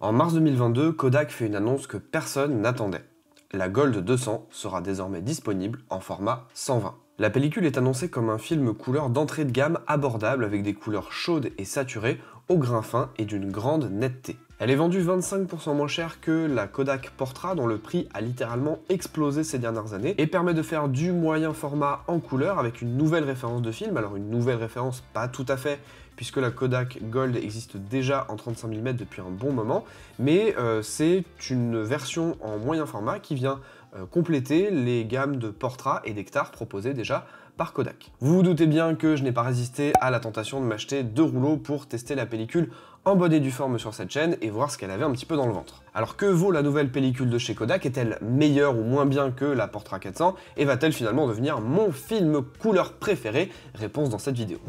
En mars 2022, Kodak fait une annonce que personne n'attendait. La Gold 200 sera désormais disponible en format 120. La pellicule est annoncée comme un film couleur d'entrée de gamme abordable avec des couleurs chaudes et saturées, au grain fin et d'une grande netteté. Elle est vendue 25% moins cher que la Kodak Portra dont le prix a littéralement explosé ces dernières années et permet de faire du moyen format en couleur avec une nouvelle référence de film. Alors une nouvelle référence, pas tout à fait, puisque la Kodak Gold existe déjà en 35 mm depuis un bon moment, mais c'est une version en moyen format qui vient compléter les gammes de Portra et d'Hectar proposées déjà par Kodak. Vous vous doutez bien que je n'ai pas résisté à la tentation de m'acheter 2 rouleaux pour tester la pellicule en bonne et due forme sur cette chaîne et voir ce qu'elle avait un petit peu dans le ventre. Alors que vaut la nouvelle pellicule de chez Kodak? Est-elle meilleure ou moins bien que la Portra 400? Et va-t-elle finalement devenir mon film couleur préféré? Réponse dans cette vidéo.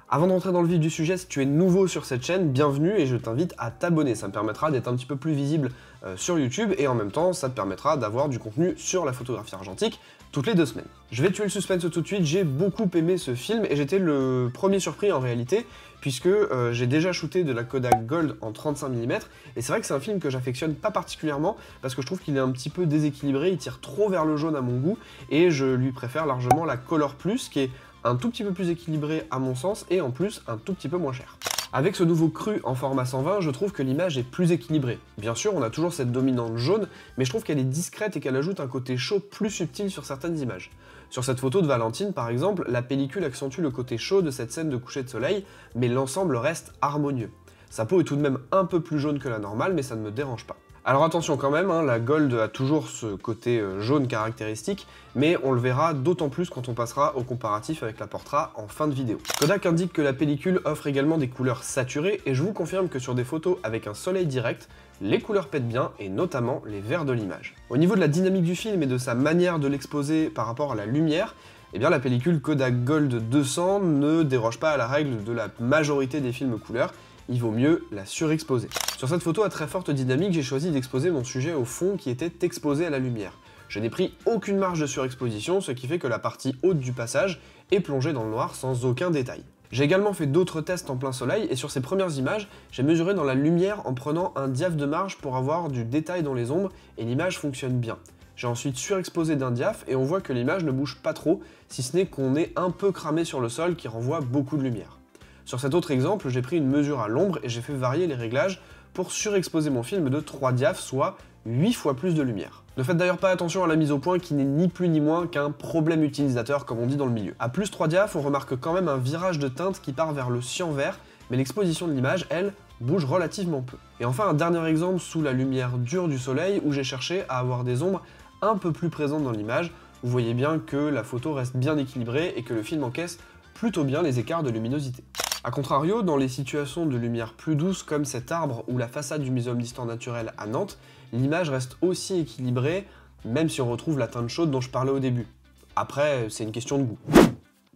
Avant d'entrer dans le vif du sujet, si tu es nouveau sur cette chaîne, bienvenue et je t'invite à t'abonner. Ça me permettra d'être un petit peu plus visible sur YouTube et en même temps, ça te permettra d'avoir du contenu sur la photographie argentique toutes les 2 semaines. Je vais tuer le suspense tout de suite, j'ai beaucoup aimé ce film et j'étais le premier surpris en réalité puisque j'ai déjà shooté de la Kodak Gold en 35 mm et c'est vrai que c'est un film que j'affectionne pas particulièrement parce que je trouve qu'il est un petit peu déséquilibré, il tire trop vers le jaune à mon goût et je lui préfère largement la Color Plus qui est un tout petit peu plus équilibré à mon sens et en plus un tout petit peu moins cher. Avec ce nouveau cru en format 120, je trouve que l'image est plus équilibrée. Bien sûr, on a toujours cette dominante jaune, mais je trouve qu'elle est discrète et qu'elle ajoute un côté chaud plus subtil sur certaines images. Sur cette photo de Valentine par exemple, la pellicule accentue le côté chaud de cette scène de coucher de soleil, mais l'ensemble reste harmonieux. Sa peau est tout de même un peu plus jaune que la normale, mais ça ne me dérange pas. Alors attention quand même, la Gold a toujours ce côté jaune caractéristique, mais on le verra d'autant plus quand on passera au comparatif avec la Portra en fin de vidéo. Kodak indique que la pellicule offre également des couleurs saturées, et je vous confirme que sur des photos avec un soleil direct, les couleurs pètent bien, et notamment les verts de l'image. Au niveau de la dynamique du film et de sa manière de l'exposer par rapport à la lumière, eh bien la pellicule Kodak Gold 200 ne déroge pas à la règle de la majorité des films couleurs, il vaut mieux la surexposer. Sur cette photo à très forte dynamique, j'ai choisi d'exposer mon sujet au fond qui était exposé à la lumière. Je n'ai pris aucune marge de surexposition, ce qui fait que la partie haute du passage est plongée dans le noir sans aucun détail. J'ai également fait d'autres tests en plein soleil et sur ces premières images, j'ai mesuré dans la lumière en prenant un diaph de marge pour avoir du détail dans les ombres et l'image fonctionne bien. J'ai ensuite surexposé d'un diaph et on voit que l'image ne bouge pas trop, si ce n'est qu'on est un peu cramé sur le sol qui renvoie beaucoup de lumière. Sur cet autre exemple, j'ai pris une mesure à l'ombre et j'ai fait varier les réglages pour surexposer mon film de 3 diaphs, soit 8 fois plus de lumière. Ne faites d'ailleurs pas attention à la mise au point qui n'est ni plus ni moins qu'un problème utilisateur comme on dit dans le milieu. À plus 3 diaphs, on remarque quand même un virage de teinte qui part vers le cyan vert, mais l'exposition de l'image, elle, bouge relativement peu. Et enfin un dernier exemple sous la lumière dure du soleil où j'ai cherché à avoir des ombres un peu plus présentes dans l'image. Vous voyez bien que la photo reste bien équilibrée et que le film encaisse plutôt bien les écarts de luminosité. A contrario, dans les situations de lumière plus douce comme cet arbre ou la façade du Muséum d'Histoire Naturelle à Nantes, l'image reste aussi équilibrée, même si on retrouve la teinte chaude dont je parlais au début. Après, c'est une question de goût.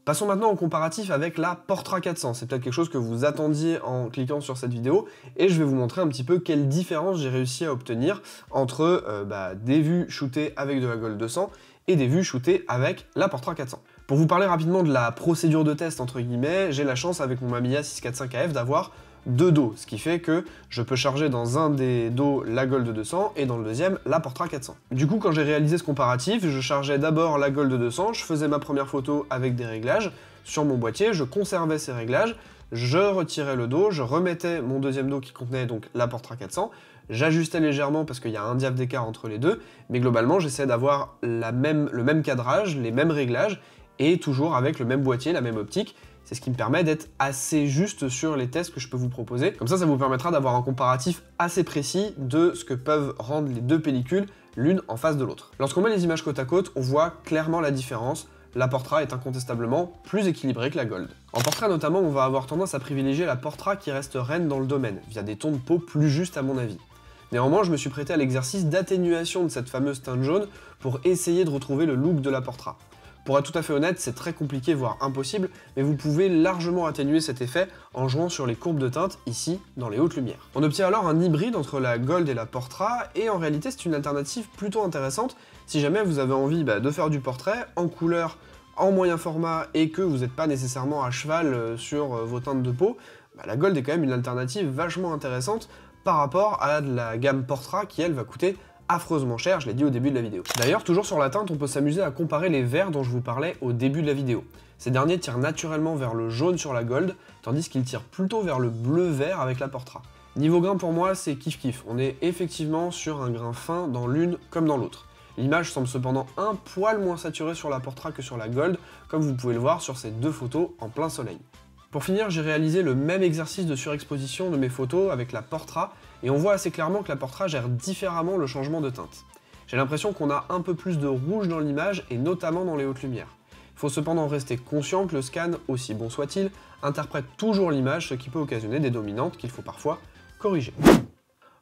Passons maintenant au comparatif avec la Portra 400, c'est peut-être quelque chose que vous attendiez en cliquant sur cette vidéo, et je vais vous montrer un petit peu quelle différence j'ai réussi à obtenir entre des vues shootées avec de la Gold 200 et des vues shootées avec la Portra 400. Pour vous parler rapidement de la procédure de test entre guillemets, j'ai la chance avec mon Mamiya 645 AF d'avoir 2 dos, ce qui fait que je peux charger dans un des dos la Gold 200 et dans le deuxième la Portra 400. Du coup, quand j'ai réalisé ce comparatif, je chargeais d'abord la Gold 200, je faisais ma première photo avec des réglages sur mon boîtier, je conservais ces réglages, je retirais le dos, je remettais mon deuxième dos qui contenait donc la Portra 400, j'ajustais légèrement parce qu'il y a un diaph d'écart entre les deux, mais globalement j'essaie d'avoir le même cadrage, les mêmes réglages, et toujours avec le même boîtier, la même optique. C'est ce qui me permet d'être assez juste sur les tests que je peux vous proposer. Comme ça vous permettra d'avoir un comparatif assez précis de ce que peuvent rendre les 2 pellicules l'une en face de l'autre. Lorsqu'on met les images côte à côte, on voit clairement la différence. La Portra est incontestablement plus équilibrée que la Gold. En portrait notamment, on va avoir tendance à privilégier la Portra qui reste reine dans le domaine, via des tons de peau plus justes à mon avis. Néanmoins, je me suis prêté à l'exercice d'atténuation de cette fameuse teinte jaune pour essayer de retrouver le look de la Portra. Pour être tout à fait honnête, c'est très compliqué, voire impossible, mais vous pouvez largement atténuer cet effet en jouant sur les courbes de teinte, ici, dans les hautes lumières. On obtient alors un hybride entre la Gold et la Portra, et en réalité c'est une alternative plutôt intéressante si jamais vous avez envie de faire du portrait en couleur, en moyen format, et que vous n'êtes pas nécessairement à cheval sur vos teintes de peau. La Gold est quand même une alternative vachement intéressante par rapport à de la gamme Portra qui elle va coûter affreusement cher, je l'ai dit au début de la vidéo. D'ailleurs, toujours sur la teinte, on peut s'amuser à comparer les verts dont je vous parlais au début de la vidéo. Ces derniers tirent naturellement vers le jaune sur la Gold, tandis qu'ils tirent plutôt vers le bleu-vert avec la Portra. Niveau grain pour moi, c'est kiff-kiff, on est effectivement sur un grain fin dans l'une comme dans l'autre. L'image semble cependant un poil moins saturée sur la Portra que sur la Gold, comme vous pouvez le voir sur ces deux photos en plein soleil. Pour finir, j'ai réalisé le même exercice de surexposition de mes photos avec la Portra, et on voit assez clairement que la Portra gère différemment le changement de teinte. J'ai l'impression qu'on a un peu plus de rouge dans l'image, et notamment dans les hautes lumières. Il faut cependant rester conscient que le scan, aussi bon soit-il, interprète toujours l'image, ce qui peut occasionner des dominantes qu'il faut parfois corriger.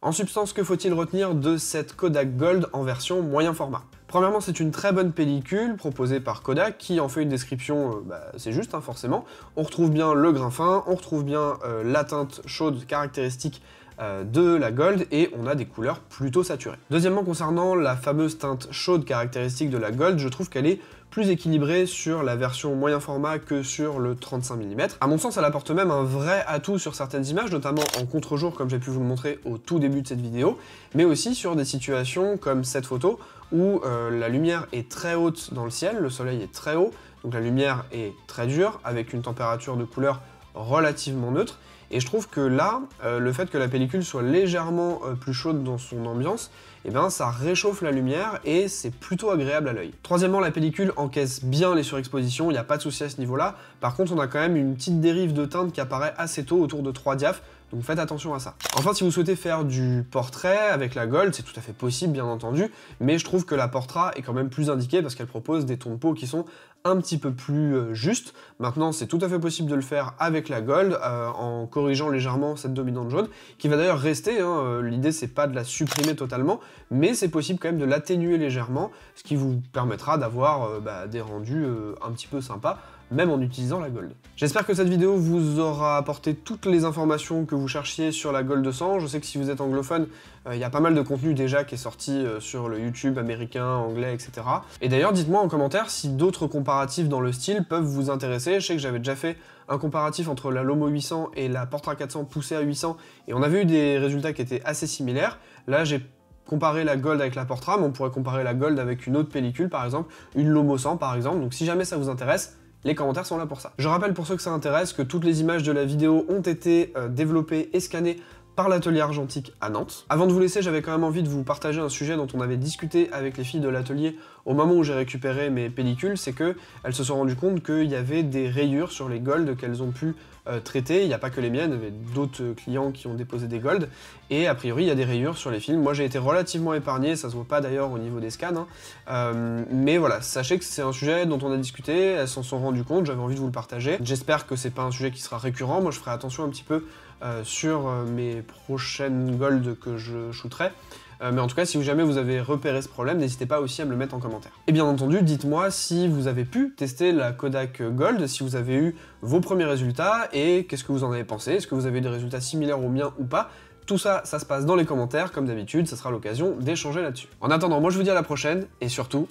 En substance, que faut-il retenir de cette Kodak Gold en version moyen format? Premièrement, c'est une très bonne pellicule proposée par Kodak qui en fait une description, c'est juste forcément. On retrouve bien le grain fin, on retrouve bien la teinte chaude caractéristique de la Gold et on a des couleurs plutôt saturées. Deuxièmement, concernant la fameuse teinte chaude caractéristique de la Gold, je trouve qu'elle est plus équilibrée sur la version moyen format que sur le 35 mm. À mon sens, elle apporte même un vrai atout sur certaines images, notamment en contre-jour comme j'ai pu vous le montrer au tout début de cette vidéo, mais aussi sur des situations comme cette photo où la lumière est très haute dans le ciel, le soleil est très haut, donc la lumière est très dure, avec une température de couleur relativement neutre, et je trouve que là, le fait que la pellicule soit légèrement plus chaude dans son ambiance, eh ben, ça réchauffe la lumière et c'est plutôt agréable à l'œil. Troisièmement, la pellicule encaisse bien les surexpositions, il n'y a pas de souci à ce niveau-là. Par contre, on a quand même une petite dérive de teinte qui apparaît assez tôt, autour de 3 diaphes, donc faites attention à ça. Enfin, si vous souhaitez faire du portrait avec la Gold, c'est tout à fait possible, bien entendu, mais je trouve que la Portra est quand même plus indiquée parce qu'elle propose des tons de peau qui sont un petit peu plus justes. Maintenant, c'est tout à fait possible de le faire avec la Gold, en corrigeant légèrement cette dominante jaune, qui va d'ailleurs rester, l'idée c'est pas de la supprimer totalement, mais c'est possible quand même de l'atténuer légèrement, ce qui vous permettra d'avoir des rendus un petit peu sympas, même en utilisant la Gold. J'espère que cette vidéo vous aura apporté toutes les informations que vous cherchiez sur la Gold 200. Je sais que si vous êtes anglophone, il y a pas mal de contenu déjà qui est sorti sur le YouTube américain, anglais, etc. Et d'ailleurs, dites-moi en commentaire si d'autres comparatifs dans le style peuvent vous intéresser. Je sais que j'avais déjà fait un comparatif entre la Lomo 800 et la Portra 400 poussée à 800, et on avait eu des résultats qui étaient assez similaires. Là, j'ai comparé la Gold avec la Portra, mais on pourrait comparer la Gold avec une autre pellicule, par exemple, une Lomo 100 par exemple. Donc si jamais ça vous intéresse, les commentaires sont là pour ça. Je rappelle pour ceux que ça intéresse que toutes les images de la vidéo ont été développées et scannées par l'atelier argentique à Nantes. Avant de vous laisser, j'avais quand même envie de vous partager un sujet dont on avait discuté avec les filles de l'atelier au moment où j'ai récupéré mes pellicules, c'est qu'elles se sont rendues compte qu'il y avait des rayures sur les Gold qu'elles ont pu traiter. Il n'y a pas que les miennes, il y avait d'autres clients qui ont déposé des Gold, et a priori il y a des rayures sur les films. Moi j'ai été relativement épargné, ça se voit pas d'ailleurs au niveau des scans, mais voilà, sachez que c'est un sujet dont on a discuté, elles s'en sont rendues compte, j'avais envie de vous le partager. J'espère que c'est pas un sujet qui sera récurrent, moi je ferai attention un petit peu sur mes prochaines Gold que je shooterai. Mais en tout cas, si jamais vous avez repéré ce problème, n'hésitez pas aussi à me le mettre en commentaire. Et bien entendu, dites-moi si vous avez pu tester la Kodak Gold, si vous avez eu vos premiers résultats, et qu'est-ce que vous en avez pensé, est-ce que vous avez eu des résultats similaires aux miens ou pas. Tout ça, ça se passe dans les commentaires, comme d'habitude, ça sera l'occasion d'échanger là-dessus. En attendant, moi je vous dis à la prochaine, et surtout,